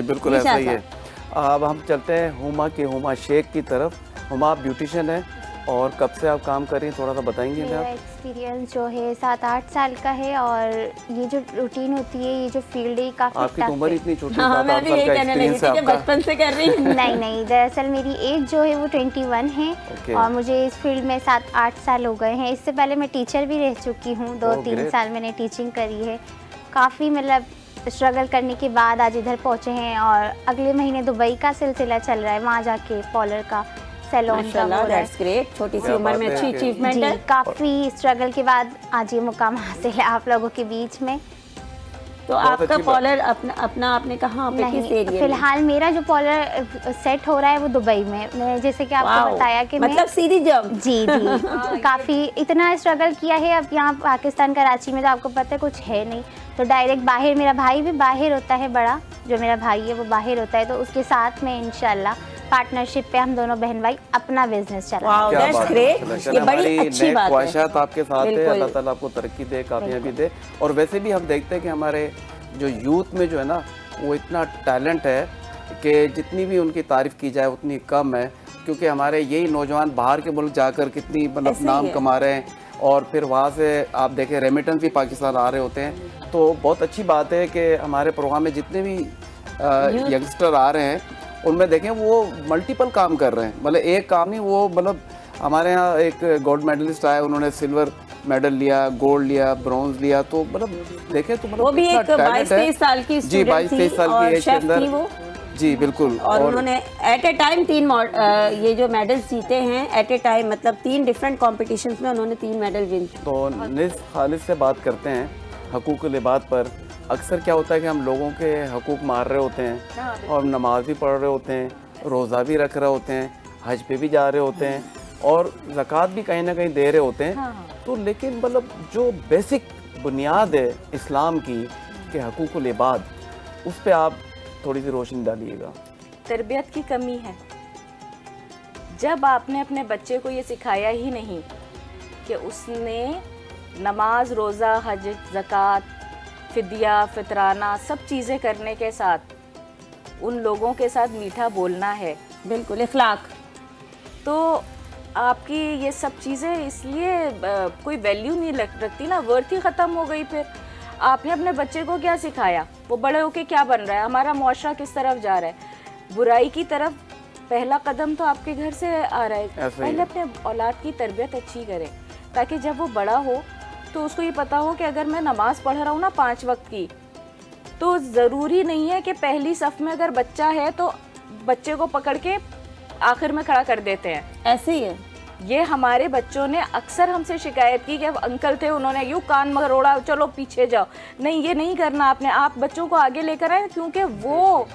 बिल्कुल ऐसा ही है। अब हम चलते हैं हुमा के हुमा शेख की तरफ। हुमा, आप ब्यूटिशियन हैं और कब से आप काम कर रही हैं, थोड़ा सा बताएंगे हमें मेरा आप? एक्सपीरियंस जो है 7-8 साल का है और ये जो रूटीन होती है, ये जो फील्ड है काफ़ी आपकी टफ तो उम्र है। इतनी छोटी, हाँ, 7-8 मैं भी साल यही का कहने लगी एक्सपीरियंस थी है कि आपका। बचपन से कर रही हूँ। नहीं नहीं, दरअसल मेरी एज जो है वो 21 है और मुझे इस फील्ड में 7-8 साल हो गए हैं। इससे पहले मैं टीचर भी रह चुकी हूँ, 2-3 साल मैंने टीचिंग करी है। काफ़ी मतलब स्ट्रगल करने के बाद आज इधर पहुँचे हैं और अगले महीने दुबई का सिलसिला चल रहा है, वहाँ जाके पार्लर का सैलून का हो रहा है। दैट्स ग्रेट, छोटी सी उम्र में अच्छी अचीवमेंट है। काफ़ी स्ट्रगल के बाद आज ये मुकाम हासिल है आप लोगों के बीच में। तो आपका पार्लर अपना आपने कहाँ पे किस एरिया में? फिलहाल मेरा जो पार्लर सेट हो रहा है वो दुबई में। मैं जैसे कि आपको बताया कि मतलब सीधी जॉब। जी काफ़ी इतना स्ट्रगल किया है। अब यहाँ पाकिस्तान कराची में तो आपको पता है कुछ है नहीं, तो डायरेक्ट बाहर, मेरा भाई भी बाहर होता है, बड़ा जो मेरा भाई है वो बाहर होता है, तो उसके साथ में इंशाल्लाह पार्टनरशिप पे हम दोनों बहन भाई अपना बिजनेस चलाएंगे। दैट्स ग्रेट, ये बड़ी अच्छी बात है। ख्वाहिशात आपके साथ है, अल्लाह ताला आपको तरक्की दे, कामयाबी दे। और वैसे भी हम देखते हैं कि हमारे जो यूथ में जो है ना, वो इतना टैलेंट है कि जितनी भी उनकी तारीफ़ की जाए उतनी कम है, क्योंकि हमारे यही नौजवान बाहर के मुल्क जाकर कितनी मतलब नाम कमा रहे हैं और फिर वहाँ से आप देखें रेमिटेंस भी पाकिस्तान आ रहे होते हैं। तो बहुत अच्छी बात है कि हमारे प्रोग्राम में जितने भी यंगस्टर आ रहे हैं उनमें देखें वो मल्टीपल काम कर रहे हैं, मतलब एक काम नहीं। वो मतलब हमारे यहाँ एक गोल्ड मेडलिस्ट आया, उन्होंने सिल्वर मेडल लिया, गोल्ड लिया, ब्रॉन्ज लिया, तो मतलब देखें तो मतलब वो भी एक 22-23 साल की जी, 22-23 साल की एज के अंदर वो। जी बिल्कुल। और उन्होंने एट ए टाइम 3 ये जो मेडल्स जीते हैं एट ए टाइम, मतलब 3 डिफरेंट कॉम्पिटिशन्स में उन्होंने 3 मेडल विन। तो निस खालिद से बात करते हैं हकूक़ुल इबाद पर। अक्सर क्या होता है कि हम लोगों के हकूक़ मार रहे होते हैं और नमाज भी पढ़ रहे होते हैं, रोज़ा भी रख रहे होते हैं, हज पे भी जा रहे होते हैं और ज़कात भी कहीं ना कहीं दे रहे होते हैं। तो लेकिन मतलब जो बेसिक बुनियाद है इस्लाम की कि हकूक़ुल इबाद, उस पर आप थोड़ी सी रोशनी डालिएगा। तरबियत की कमी है। जब आपने अपने बच्चे को ये सिखाया ही नहीं कि उसने नमाज, रोज़ा, हज, ज़कात, फिदिया, फितराना सब चीज़ें करने के साथ उन लोगों के साथ मीठा बोलना है, बिल्कुल इखलाक, तो आपकी ये सब चीज़ें इसलिए कोई वैल्यू नहीं रखती ना, वर्थ ही ख़त्म हो गई। फिर आपने अपने बच्चे को क्या सिखाया, वो बड़े होके क्या बन रहा है, हमारा मुआशरा किस तरफ जा रहा है, बुराई की तरफ। पहला कदम तो आपके घर से आ रहा है। पहले अपने औलाद की तरबियत अच्छी करें ताकि जब वो बड़ा हो तो उसको ये पता हो कि अगर मैं नमाज़ पढ़ रहा हूँ ना 5 वक्त की, तो ज़रूरी नहीं है कि पहली सफ़ में अगर बच्चा है तो बच्चे को पकड़ के आखिर में खड़ा कर देते हैं। ऐसे ही है। ये हमारे बच्चों ने अक्सर हमसे शिकायत की कि अब अंकल थे उन्होंने यूँ कान मरोड़ा, चलो पीछे जाओ। नहीं, ये नहीं करना आपने। आप बच्चों को आगे लेकर आए क्योंकि वो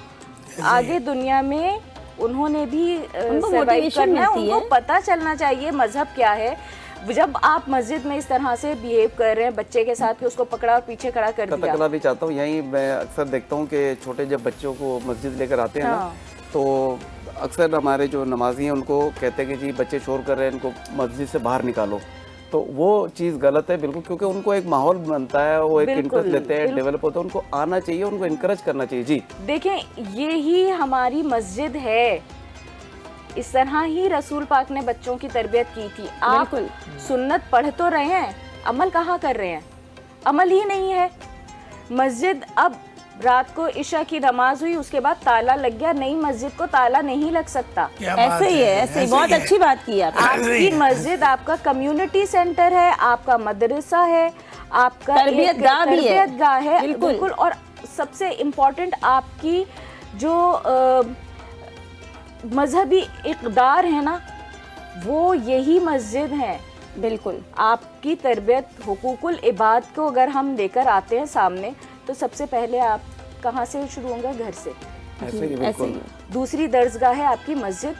आगे दुनिया में उन्होंने भी सर्वाइव करना है, उनको पता चलना चाहिए मजहब क्या है। जब आप मस्जिद में इस तरह से बिहेव कर रहे हैं बच्चे के साथ कि उसको पकड़ा और पीछे खड़ा कर दिया। कतकला भी चाहता हूँ, यही मैं अक्सर देखता हूँ कि छोटे जब बच्चों को मस्जिद लेकर आते हैं ना, तो अक्सर हमारे जो नमाजी हैं उनको कहते हैं कि जी बच्चे शोर कर रहे हैं, इनको मस्जिद से बाहर निकालो। तो वो चीज़ गलत है बिल्कुल, क्योंकि उनको एक माहौल बनता है, वो एक इंटरेस्ट लेते हैं, डेवलप होता है, उनको आना चाहिए, उनको इनकरेज करना चाहिए। जी देखें, ये ही हमारी मस्जिद है। इस तरह ही रसूल पाक ने बच्चों की तरबियत की थी। आप सुन्नत पढ़ तो रहे हैं, अमल कहाँ कर रहे हैं? अमल ही नहीं है। मस्जिद, अब रात को इशा की नमाज हुई, उसके बाद ताला लग गया, नई मस्जिद को ताला नहीं लग सकता। ऐसे ही है, ऐसे ही। बहुत अच्छी बात की आपकी मस्जिद आपका कम्युनिटी सेंटर है, आपका मदरसा है, आपका तरबियतगाह भी है, तरबियतगाह है, बिल्कुल। और सबसे इम्पोर्टेंट आपकी जो मजहबी इक़दार है ना, वो यही मस्जिद है। बिल्कुल। आपकी तरबियत, हुकूकुल इबाद को अगर हम लेकर आते हैं सामने, तो सबसे पहले आप कहाँ से शुरू होंगे? घर से। ऐसे ही। दूसरी दर्जगाह है आपकी मस्जिद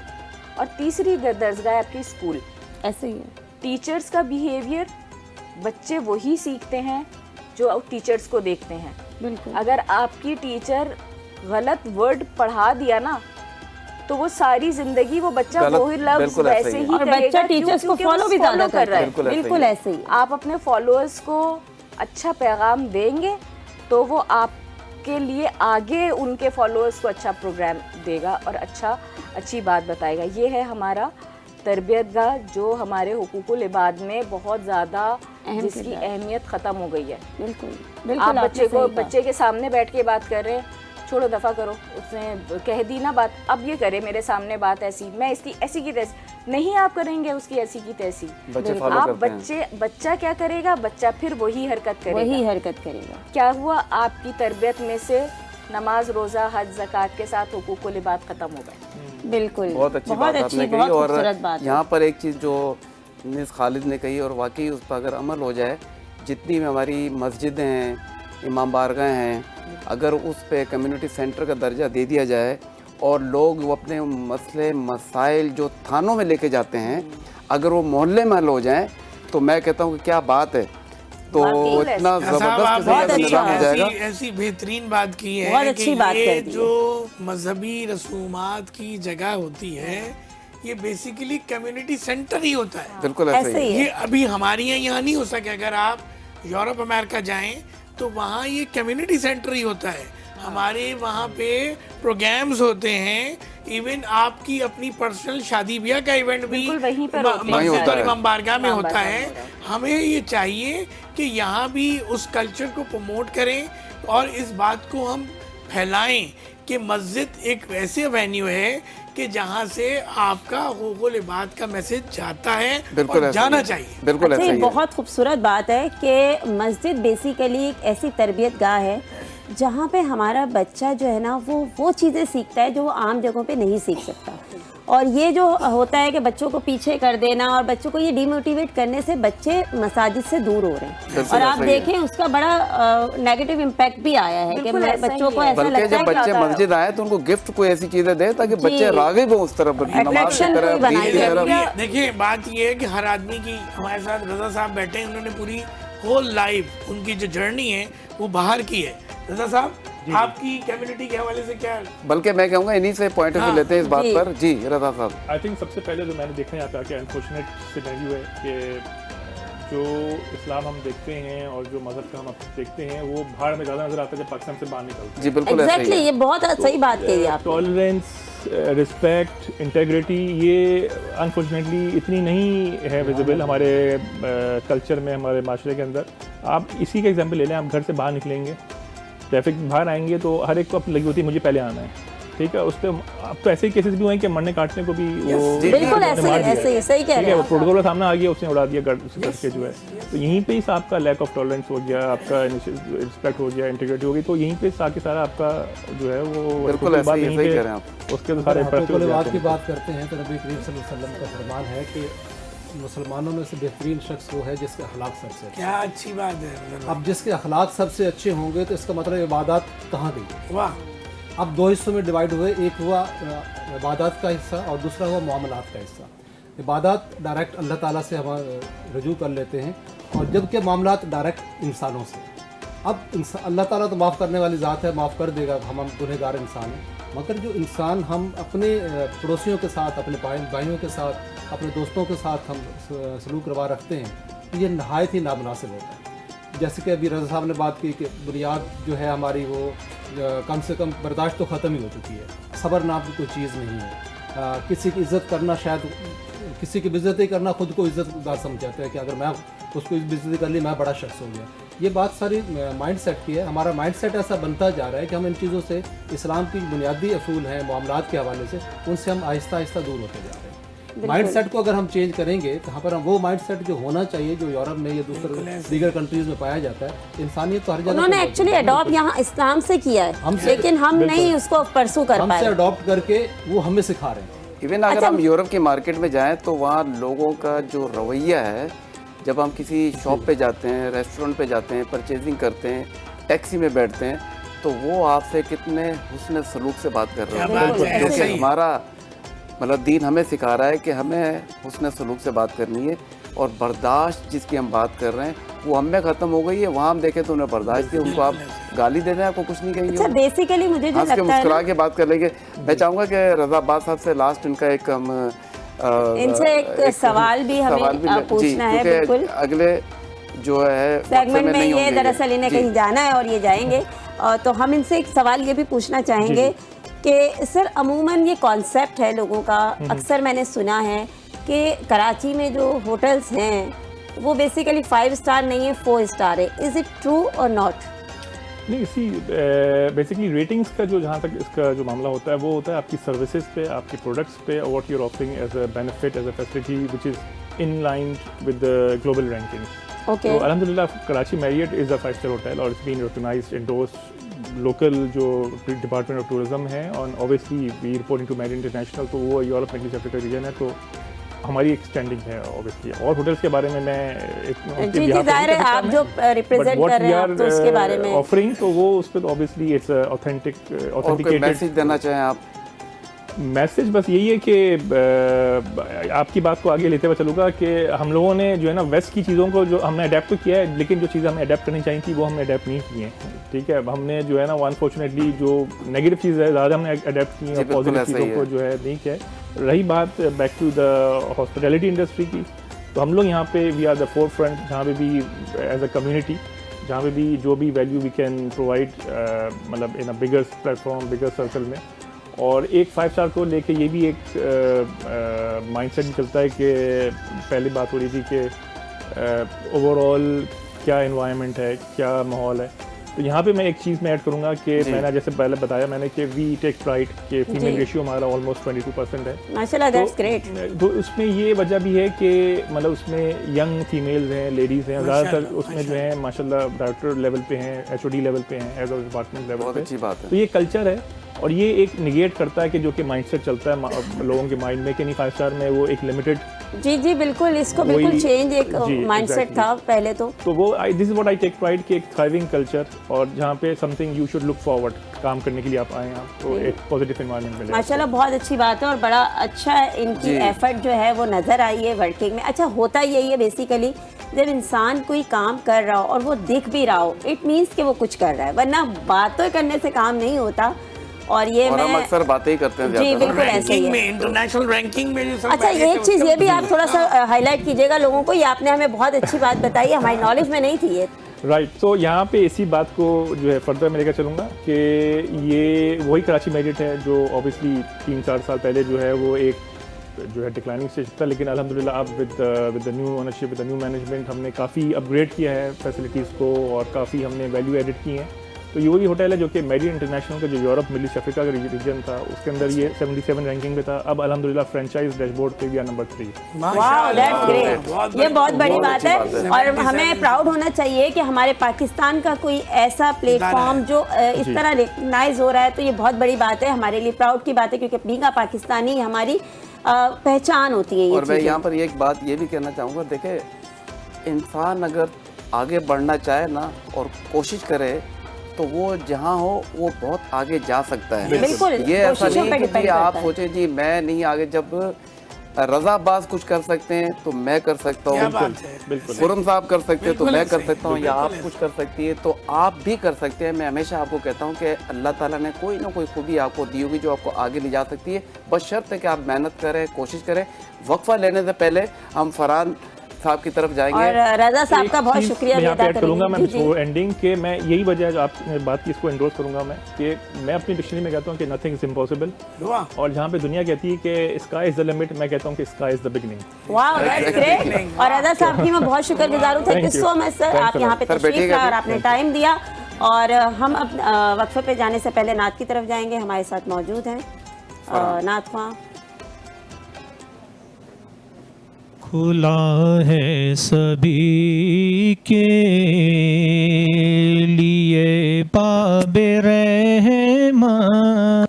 और तीसरी दर्जगाह है आपकी स्कूल। ऐसे ही है। टीचर्स का बिहेवियर बच्चे वही सीखते हैं जो टीचर्स को देखते हैं। बिल्कुल। अगर आपकी टीचर गलत वर्ड पढ़ा दिया ना, तो वो सारी जिंदगी वो बच्चा वही लफ्ज़ वैसे ही और बच्चा टीचर्स को फॉलो भी ज़्यादा कर रहा है। बिल्कुल ऐसे ही। आप अपने फॉलोअर्स को अच्छा पैगाम देंगे तो वो आप के लिए आगे उनके फॉलोअर्स को अच्छा प्रोग्राम देगा और अच्छी बात बताएगा। ये है हमारा तरबियतगाह जो हमारे हुकूकुल इबाद में बहुत ज़्यादा जिसकी अहमियत ख़त्म हो गई है। बिल्कुल आप बच्चे के सामने बैठ के बात कर रहे हैं, छोड़ो दफ़ा करो, उसने कह दी ना बात, अब ये करे मेरे सामने बात ऐसी, मैं इसकी ऐसी की तैसी नहीं, आप करेंगे उसकी ऐसी की तैसी। आप बच्चा क्या करेगा, बच्चा फिर वही हरकत करेगा। क्या हुआ, आपकी तरबियत में से नमाज, रोज़ा, हज, ज़कात के साथ हुकूकुल इबाद ख़त्म हो गए। बिल्कुल, बहुत अच्छी बात आपने कही। और यहाँ पर एक चीज़ जो मिस खालिद ने कही और वाकई उस पर अगर अमल हो जाए, जितनी भी हमारी मस्जिदें हैं, इमाम बारगाह हैं, अगर उस पे कम्युनिटी सेंटर का दर्जा दे दिया जाए और लोग वो अपने मसले मसाइल जो थानों में लेके जाते हैं अगर वो मोहल्ले में हल हो जाएं, तो मैं कहता हूँ कि क्या बात है। तो इतना ज़बरदस्त निज़ाम हो जाएगा। ऐसी बेहतरीन बात की है कि ये जो मजहबी रसूमात की जगह होती है ये बेसिकली कम्युनिटी सेंटर ही होता है। बिल्कुल ऐसे ही ये अभी हमारे यहाँ नहीं हो सके। अगर आप यूरोप अमेरिका जाएं तो वहाँ ये कम्युनिटी सेंटर ही होता है। हमारे वहाँ पे प्रोग्राम्स होते हैं, इवन आपकी अपनी पर्सनल शादी ब्याह का इवेंट भी वहीं पर इमाम बारगाह में होता है। हमें ये चाहिए कि यहाँ भी उस कल्चर को प्रमोट करें और इस बात को हम फैलाएं कि मस्जिद एक ऐसे वेन्यू है कि जहाँ से आपका हुकूकुल इबाद का मैसेज जाता है और जाना चाहिए। बिल्कुल ऐसे ही बहुत खूबसूरत बात है कि मस्जिद बेसिकली एक ऐसी तरबियत गाह है जहाँ पे हमारा बच्चा जो है ना वो चीज़ें सीखता है जो वो आम जगहों पे नहीं सीख सकता। और ये जो होता है कि बच्चों को पीछे कर देना और बच्चों को ये डिमोटिवेट करने से बच्चे मसाजिद से दूर हो रहे हैं। और आप देखें उसका बड़ा नेगेटिव इम्पैक्ट भी आया है कि बच्चों को ऐसा लगता है जब बच्चे मस्जिद आए तो उनको गिफ्ट कोई ऐसी चीजें दे ताकि बच्चे राग़िब हो उस तरफ, नमाज की तरफ, दीन की तरफ। देखिए बात ये है कि हर आदमी की, हमारे साथ रजा साहब बैठे हैं, उन्होंने पूरी होल लाइफ उनकी जो जर्नी है वो बाहर की है। रजा साहब आपकी कम्युनिटी के हवाले से क्या, बल्कि मैं कहूँगा इन्हीं से पॉइंट ऑफ व्यू लेते हैं इस बात पर। जी रजा साहब। आई थिंक सबसे पहले जो मैंने देखा यहाँ पे आके अनफॉर्चुनेट सिनेरियो है कि जो इस्लाम हम देखते हैं और जो मजहब का हम देखते हैं वो बाहर में ज़्यादा नजर आता है जब पाकिस्तान से बाहर निकलते हैं। जी बिल्कुल ऐसे ही। ये बहुत सही बात कही आपने। टॉलरेंस, रिस्पेक्ट, इंटेग्रिटी ये अनफॉर्चुनेटली इतनी नहीं है विजिबल हमारे कल्चर में, हमारे माशरे के अंदर। आप इसी का एग्जाम्पल ले लें, आप घर से बाहर निकलेंगे, ट्रैफिक बाहर आएंगे तो हर एक को अब लगी होती है मुझे पहले आना है, ठीक है। उस पर अब तो ऐसे ही केसेस भी हुए हैं कि मरने काटने को भी वो बिल्कुल ऐसे सही कह रहे हैं। प्रोटोकॉल का सामना आ गया, उसने उड़ा दिया करके जो है। तो यहीं पे ही आपका लैक ऑफ टॉलरेंस हो गया, आपका रिस्पेक्ट हो गया, इंटीग्रिटी हो गई, तो यहीं पे साथ सारा आपका जो है वो बिल्कुल ऐसे ही कह रहे हैं आप। उसके तो सारे बात की बात करते हैं तो नबी करीम सल्लल्लाहु अलैहि वसल्लम का फरमान है कि मुसलमानों में से बेहतरीन शख्स वो है जिसके अखलाक सबसे अच्छे। क्या अच्छी बात है। अब जिसके अखलाक सबसे अच्छे होंगे तो इसका मतलब इबादत कहाँ गई। वाह। अब दो हिस्सों में डिवाइड हुए, एक हुआ इबादत का हिस्सा और दूसरा हुआ मामलात का हिस्सा। इबादत डायरेक्ट अल्लाह ताला से हम रजू कर लेते हैं और जबकि मामलात डायरेक्ट इंसानों से। अब अल्लाह ताला तो माफ़ करने वाली ज़ात है, माफ़ कर देगा, हम गुनहगार इंसान हैं। मगर जो इंसान हम अपने पड़ोसियों के साथ, अपने भाइयों के साथ, अपने दोस्तों के साथ हम सलूक रवा रखते हैं तो ये नहायत ही नामुनासिब होता है। जैसे कि अभी रज़ा साहब ने बात की कि बुनियाद जो है हमारी वो कम से कम बर्दाश्त तो ख़त्म ही हो चुकी है। सब्र नाम की कोई चीज़ नहीं है। किसी की इज़्ज़त करना, शायद किसी की बेइज्जती करना खुद को इज़्ज़तदार समझाते हैं कि अगर मैं उसको बेइज्जती कर ली मैं बड़ा शख्स हो गया। ये बात सारी माइंड सेट की है। हमारा माइंड सेट ऐसा बनता जा रहा है कि हम इन चीज़ों से, इस्लाम की बुनियादी असूल हैं मामलात के हवाले से, उनसे हम आहिस्ता आहिस्ता दूर होते जा रहे हैं। माइंड सेट को अगर हम चेंज करेंगे तो यहाँ पर हम वो माइंड सेट जो होना चाहिए जो यूरोप में या दीगर कंट्रीज में पाया जाता है, इंसानियत तो हर जगह उन्होंने एक्चुअली अडॉप्ट यहाँ इस्लाम से किया है, लेकिन हम नहीं उसको परसू कर पाए। हमसे अडॉप्ट करके वो हमें सिखा रहे हैं। इवन अगर हम यूरोप की मार्केट में जाएं तो वहाँ लोगों का जो रवैया है, जब हम किसी शॉप पे जाते हैं, रेस्टोरेंट पे जाते हैं, परचेजिंग करते हैं, टैक्सी में बैठते हैं, तो वो आपसे कितने हुस्न सलूक से बात कर रहे हैं। क्योंकि हमारा मतलब दीन हमें सिखा रहा है कि हमें हुस्न सलूक से बात करनी है और बर्दाश्त जिसकी हम बात कर रहे हैं वो हमें ख़त्म हो गई है। वहाँ हम देखें तो उन्हें बर्दाश्त की, उनको आप गाली दे रहे हैं, आपको कुछ नहीं कहेंगे। अच्छा, बेसिकली मुझे जो लगता है मुस्कुरा के बात कर लेंगे। मैं चाहूँगा कि रज़ा अब्बास साहब से लास्ट इनका एक इनसे एक सवाल भी हमें पूछना है। बिल्कुल अगले जो है सेगमेंट में ये दरअसल इन्हें कहीं जाना है और ये जाएंगे। तो हम इनसे एक सवाल ये भी पूछना चाहेंगे कि सर अमूमन ये कॉन्सेप्ट है लोगों का, अक्सर मैंने सुना है कि कराची में जो होटल्स हैं वो बेसिकली 5 स्टार नहीं है, 4 स्टार है। इज़ इट ट्रू और नॉट? नहीं, इसी बेसिकली रेटिंग्स का जो जहाँ तक इसका जो मामला होता है वो होता है आपकी सर्विसेज पे, आपके प्रोडक्ट्स पे, what you are offering as a benefit, as a facility which is in line with the global rankings. Okay, तो अल्हम्दुलिल्लाह Karachi Marriott is a 5 star hotel और it's been recognised endorsed local जो department of tourism है, और obviously we reporting to Marriott international, तो वो Europe Middle East Africa region है, तो हमारी एक स्टैंडिंग है ऑब्वियसली। और होटल्स के बारे में मैं जी जाहिर है आप जो रिप्रेजेंट कर रहे हैं तो उसके बारे में ऑफरिंग, तो वो उस पे तो obviously it's authentic authenticated. Message देना चाहें आप? मैसेज बस यही है कि आपकी बात को आगे लेते हुए चलूँगा कि हम लोगों ने जो है ना वेस्ट की चीज़ों को जो हमने अडेप्ट तो किया है, लेकिन जो चीज़ें हमें अडेप्ट करनी चाहिए थी वो हमने अडेप्ट नहीं की हैं। ठीक है, हमने जो है ना अनफॉर्चुनेटली जो नेगेटिव चीज़ है ज़्यादा हमने अडेप्ट की है, पॉजिटिव चीज़ों को जो है नहीं किया है। रही बात back to the hospitality industry की, तो हम लोग यहाँ पे we are the forefront, जहाँ पे भी एज अ कम्युनिटी जहाँ पे भी जो भी वैल्यू वी कैन प्रोवाइड मतलब इन अ बिगर प्लेटफॉर्म, बिगर सर्कल में। और एक 5 स्टार को लेके ये भी एक माइंडसेट चलता है कि पहली बात हो रही थी कि ओवरऑल क्या एनवायरनमेंट है, क्या माहौल है। तो यहाँ पे मैं एक चीज़ में ऐड करूँगा कि मैंने जैसे पहले बताया मैंने कि वी टेक प्राइड के फीमेल रेशियो हमारा ऑलमोस्ट 22% है। माशाल्लाह, दैट्स ग्रेट। तो उसमें ये वजह भी है कि मतलब उसमें यंग फीमेल्स हैं, लेडीज़ हैं, ज़्यादातर उसमें जो है माशाल्लाह डायरेक्टर लेवल पे हैं, HOD लेवल पे हैं, एज अ डिपार्टमेंट लेवल पे। बहुत अच्छी बात है। तो ये कल्चर है और ये एक निगेट करता है कि जो कि माइंडसेट चलता है लोगों के माइंड में कि नहीं 5 स्टार में वो एक लिमिटेड। जी बिल्कुल, इसको बिल्कुल चेंज एक माइंडसेट था पहले तो वो this is what I take pride कि एक थ्राइविंग कल्चर और जहाँ पे something you should look forward काम करने के लिए आप आए हैं, तो एक पॉजिटिव एनवायरनमेंट मिले। माशाल्लाह बहुत अच्छी बात है और बड़ा अच्छा इनकी एफर्ट जो है वो नज़र आई है वर्किंग में। अच्छा, होता यही है बेसिकली जब इंसान कोई काम कर रहा हो और वो दिख भी रहा हो, इट मीन्स कि वो कुछ कर रहा है, वरना बातों करने से काम नहीं होता। और ये और मैं हम अक्सर बातें ही करते हैं जी बिल्कुल ऐसे ही रैंकिंग है। में, इंटरनेशनल रैंकिंग में जो सब अच्छा, पहले एक थे, चीज़ उसका ये भी आप थोड़ा सा हाईलाइट कीजिएगा लोगों को, ये आपने हमें बहुत अच्छी बात बताई, हमारी नॉलेज में नहीं थी ये। राइट, तो यहाँ पे इसी बात को जो है फर्दर मैं लेकर चलूँगा कि ये वही कराची मैरियट है जो ऑब्वियसली 3-4 साल पहले जो है वो एक जो है डिक्लाइनिंग स्टेज था, लेकिन अल्हम्दुलिल्लाह अब with the new ownership, with the new management हमने काफ़ी अपग्रेड किया है फैसिलिटीज़ को और काफ़ी हमने वैल्यू एडिट की हैं। तो ये वही होटल है जो कि मैरियट इंटरनेशनल का जो यूरोप मिडल ईस्ट अफ्रीका का रीजन था उसके अंदर ये 77 रैंकिंग पे था। अब अल्हम्दुलिल्लाह फ्रेंचाइज डैशबोर्ड पे भी नंबर 3। वाह, दैट्स ग्रेट, ये बहुत बड़ी बात है और हमें प्राउड होना चाहिए कि हमारे पाकिस्तान का कोई ऐसा प्लेटफॉर्म जो इस तरह रिकग्नाइज हो रहा है, तो ये बहुत बड़ी बात है, हमारे लिए प्राउड की बात है, क्योंकि बींगा पाकिस्तानी हमारी पहचान होती है ये। और मैं यहाँ पर एक बात ये भी कहना चाहूँगा, देखे इंसान अगर आगे बढ़ना चाहे ना और कोशिश करे तो वो जहाँ हो वो बहुत आगे जा सकता है। बिल्कुल, ये ऐसा कोशिशों नहीं पे कि डिपेंड जी आप करता है। सोचे जी मैं नहीं आगे, जब रज़ाबाज कुछ कर सकते हैं तो मैं कर सकता क्या हूँ, बात है। बिल्कुल खुरम साहब कर सकते हैं तो बिल्कुल मैं ऐसे कर सकता हूँ, या आप कुछ कर सकती है तो आप भी कर सकते हैं। मैं हमेशा आपको कहता हूँ कि अल्लाह ताला ने कोई ना कोई खूबी आपको दी होगी जो आपको आगे ले जा सकती है, बस शर्त है कि आप मेहनत करें, कोशिश करें। वक्फा लेने से पहले हम फरहान साहब की तरफ जाएंगे और रजा साहब का बहुत शुक्रिया मैं यहाँ पे अदा ऐड करूँगा मैं करेंगे। जी, एंडिंग के मैं यही वजह है जो आपने बात की, इसको एंडोर्स करूँगा मैं कि मैं अपनी डिक्शनरी में कहता हूँ कि नथिंग इज इम्पॉसिबल, वाह। और जहाँ पे दुनिया कहती है कि स्काई इज द लिमिट, मैं कहता हूँ कि स्काई इज द बिगिनिंग। वाह, दैट्स ग्रेट। और रजा साहब की मैं बहुत शुक्रगुजार हूँ, thank you so much sir, आप यहाँ पे तशरीफ लाए और आपने टाइम दिया। और हम अब वक्फे पे जाने से पहले नात की तरफ जाएंगे, हमारे साथ मौजूद हैं नात ख्वां। खुला है सभी के लिए बाबे रहमान,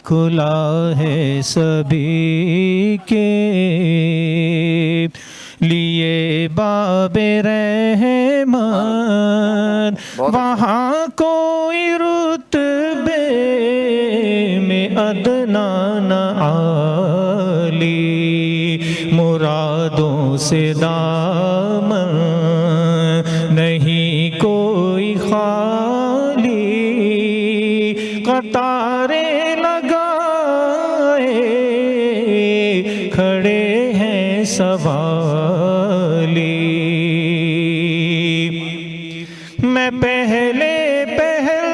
खुला है सभी के लिए बाबे रहमान, वहाँ कोई रुतबे में अदना न आली, मुरादों से दामन नहीं कोई खाली, कतारे लगाए खड़े हैं सवाली, मैं पहले पहल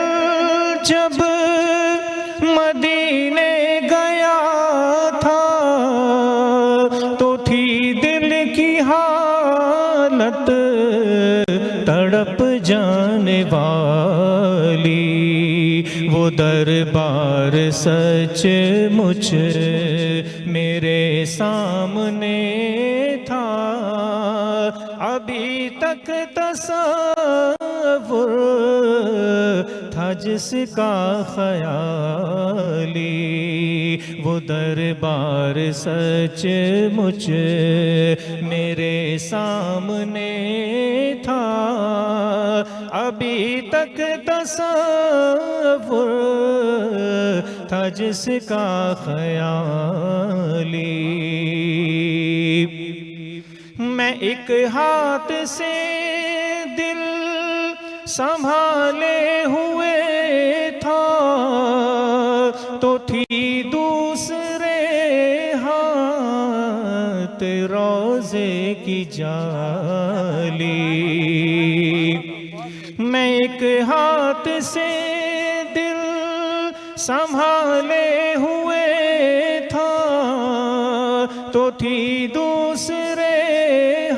बार सच मुझ मेरे सामने था, अभी तक तसव्वुर था जिसका ख्याली, वो दरबार सच मुझ मेरे सामने था, अभी तक तसव्वुर था जिसका ख्याली। मैं एक हाथ से दिल संभाले हुए था, तो थी दूसरे हाथ रोज़े की जाली। मैं एक हाथ से दिल संभाले हुए था, तो थी दूसरे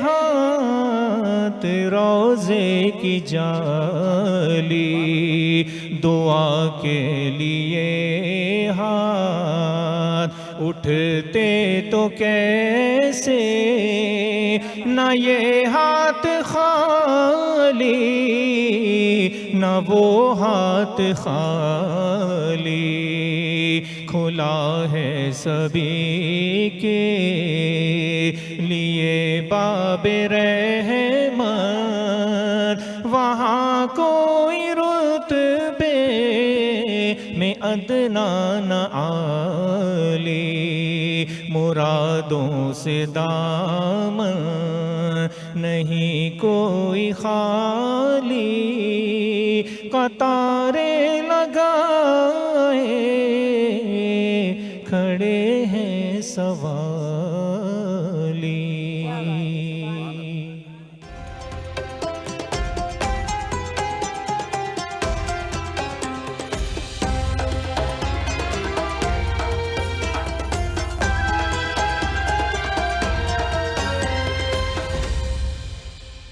हाथ रोज़े की जाली। दुआ के लिए हाथ उठते तो कैसे, न ये हाथ खाली न वो हाथ खाली, खुला है सभी के लिए बाबे रहमत, वहाँ कोई रुतबे में अदना न आली, मुरादों से दामन नहीं कोई खाली, कतारे लगा